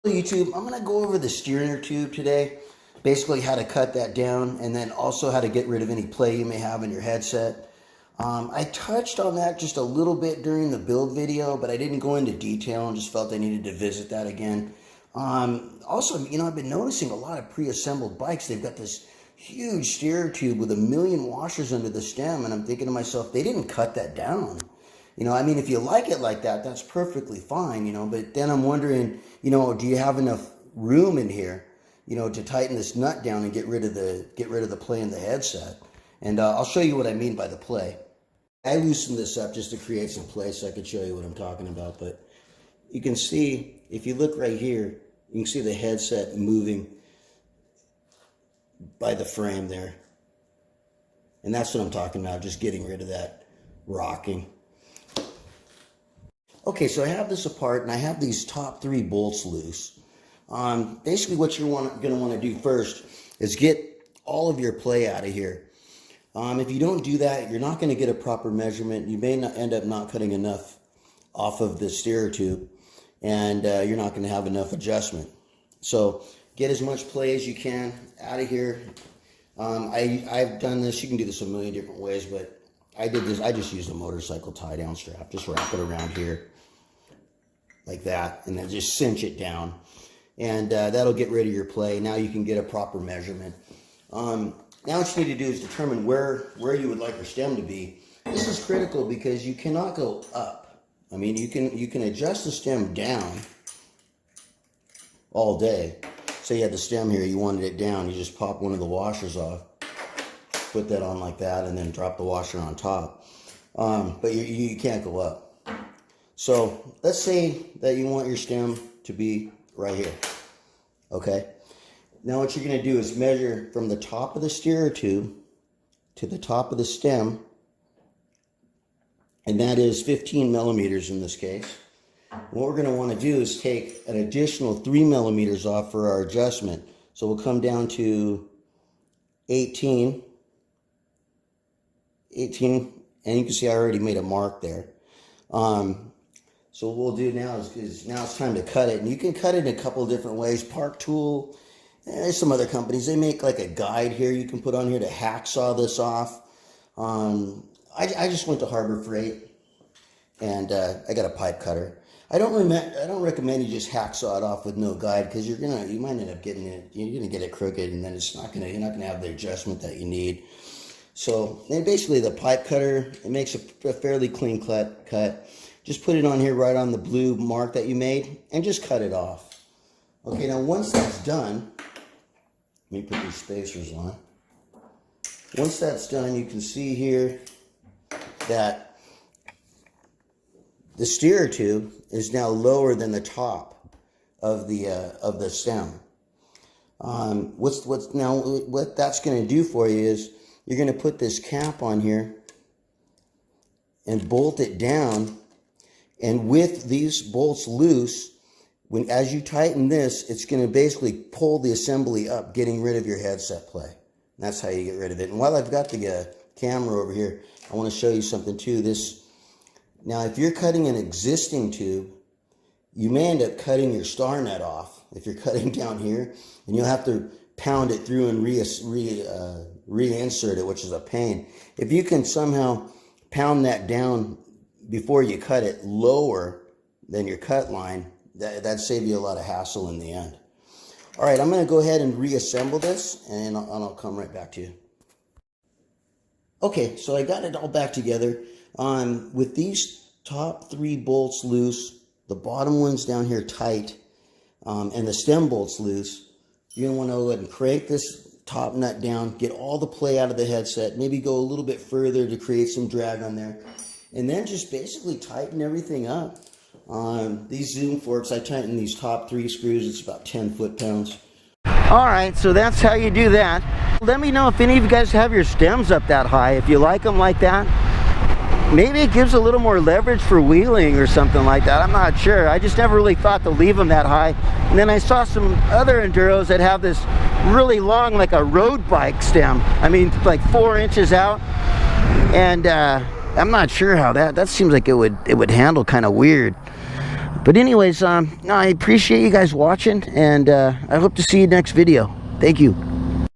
YouTube, I'm going to go over the steering tube today, basically how to cut that down, and then also how to get rid of any play you may have in your headset. I touched on that just a little bit during the build video, but I didn't go into detail and just felt I needed to visit that again. Also, I've been noticing a lot of pre-assembled bikes, they've got this huge steer tube with 1,000,000 washers under the stem, and I'm thinking to myself, they didn't cut that down. If you like it like that, that's perfectly fine, but then I'm wondering, do you have enough room in here, to tighten this nut down and get rid of the play in the headset? And I'll show you what I mean by the play. I loosened this up just to create some play so I could show you what I'm talking about, but you can see, if you look right here, you can see the headset moving by the frame there. And that's what I'm talking about, just getting rid of that rocking. Okay, so I have this apart and I have these top 3 bolts loose. Basically what you're going to want to do first is get all of your play out of here. If you don't do that, you're not going to get a proper measurement. You may not end up not cutting enough off of the steer tube, and you're not going to have enough adjustment. So get as much play as you can out of here. I've done this. You can do this a million different ways, but I did this. I just used a motorcycle tie-down strap. Just wrap it around here like that, and then just cinch it down, and that'll get rid of your play. Now you can get a proper measurement. Now what you need to do is determine where you would like your stem to be. This is critical because you cannot go up. You can adjust the stem down all day. Say you had the stem here, you wanted it down, you just pop one of the washers off, put that on like that, and then drop the washer on top. But you can't go up. So let's say that you want your stem to be right here. Okay. Now what you're going to do is measure from the top of the steer tube to the top of the stem, and that is 15 millimeters in this case. What we're going to want to do is take an additional 3 millimeters off for our adjustment. So we'll come down to 18, and you can see I already made a mark there. So what we'll do now is now it's time to cut it, and you can cut it in a couple of different ways. Park Tool, there's some other companies, they make like a guide here you can put on here to hacksaw this off. I just went to Harbor Freight, and I got a pipe cutter. I don't recommend you just hacksaw it off with no guide, because you might end up getting it. You're gonna get it crooked, and then you're not gonna have the adjustment that you need. So then basically the pipe cutter, it makes a fairly clean cut. Just put it on here right on the blue mark that you made, and just cut it off. Okay, now once that's done, let me put these spacers on. Once that's done, you can see here that the steer tube is now lower than the top of the stem. What that's going to do for you is you're going to put this cap on here and bolt it down, and with these bolts loose, as you tighten this, it's going to basically pull the assembly up, getting rid of your headset play. And that's how you get rid of it. And while I've got the camera over here, I want to show you something too. Now, if you're cutting an existing tube, you may end up cutting your star nut off if you're cutting down here, and you'll have to pound it through and reinsert it, which is a pain. If you can somehow pound that down before you cut it lower than your cut line, that'd save you a lot of hassle in the end. All right, I'm going to go ahead and reassemble this, and I'll come right back to you. Okay, so I got it all back together. With these top 3 bolts loose, the bottom ones down here tight, and the stem bolts loose, you're going to want to go ahead and crank this top nut down, get all the play out of the headset, maybe go a little bit further to create some drag on there, and then just basically tighten everything up. These zoom forks, I tighten these top 3 screws. It's about 10 foot-pounds. All right, so that's how you do that. Let me know if any of you guys have your stems up that high. If you like them like that, maybe it gives a little more leverage for wheeling or something like that. I'm not sure. I just never really thought to leave them that high. And then I saw some other Enduros that have this really long, like a road bike stem. Like 4 inches out. And I'm not sure how that seems like it would handle kind of weird. But anyways, no, I appreciate you guys watching, and I hope to see you next video. Thank you.